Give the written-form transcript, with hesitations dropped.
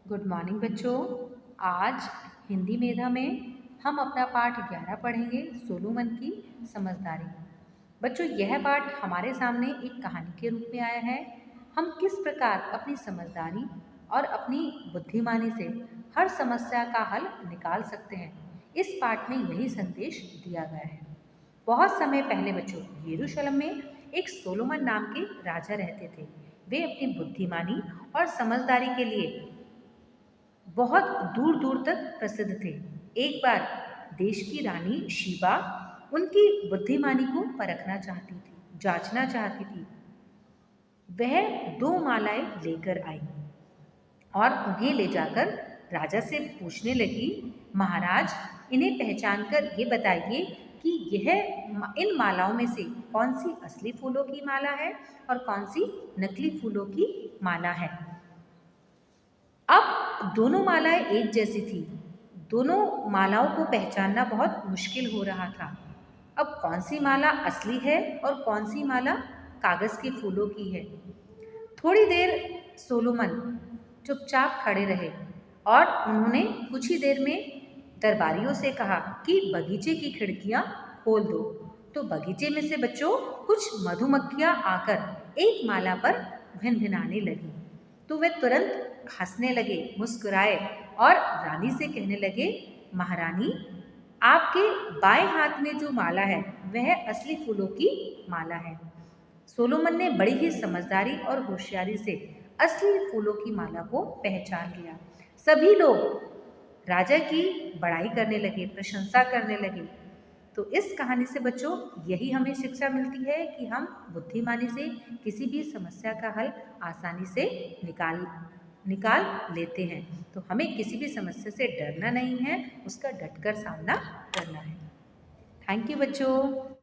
Good morning बच्चों। आज हिंदी मेधा में हम अपना पाठ 11 पढ़ेंगे, सोलोमन की समझदारी। बच्चों, यह पाठ हमारे सामने एक कहानी के रूप में आया है। हम किस प्रकार अपनी समझदारी और अपनी बुद्धिमानी से हर समस्या का हल निकाल सकते हैं, इस पाठ में यही संदेश दिया गया है। बहुत समय पहले बच्चों, यरूशलेम में एक सोलोमन नाम के राजा रहते थे। वे अपनी बुद्धिमानी और समझदारी के लिए बहुत दूर दूर तक प्रसिद्ध थे। एक बार देश की रानी शीबा उनकी बुद्धिमानी को परखना चाहती थी, जांचना चाहती थी। वह 2 मालाएं लेकर आई और उन्हें ले जाकर राजा से पूछने लगी, महाराज, इन्हें पहचान कर ये बताइए कि इन मालाओं में से कौन सी असली फूलों की माला है और कौन सी नकली फूलों की माला है। अब दोनों मालाएं एक जैसी थी। दोनों मालाओं को पहचानना बहुत मुश्किल हो रहा था। अब कौन सी माला असली है और कौन सी माला कागज के फूलों की है। थोड़ी देर सोलोमन चुपचाप खड़े रहे और उन्होंने कुछ ही देर में दरबारियों से कहा कि बगीचे की खिड़कियां खोल दो। तो बगीचे में से बच्चों कुछ मधुमक्खियां आकर एक माला पर भिनभिनाने लगी। तो वे तुरंत हंसने लगे, मुस्कुराए और रानी से कहने लगे, महारानी, आपके बाएं हाथ में जो माला है वह असली फूलों की माला है। सोलोमन ने बड़ी ही समझदारी और होशियारी से असली फूलों की माला को पहचान लिया। सभी लोग राजा की बड़ाई करने लगे, प्रशंसा करने लगे। तो इस कहानी से बच्चों यही हमें शिक्षा मिलती है कि हम बुद्धिमानी से किसी भी समस्या का हल आसानी से निकाल निकाल लेते हैं। तो हमें किसी भी समस्या से डरना नहीं है, उसका डटकर सामना करना है। थैंक यू बच्चों।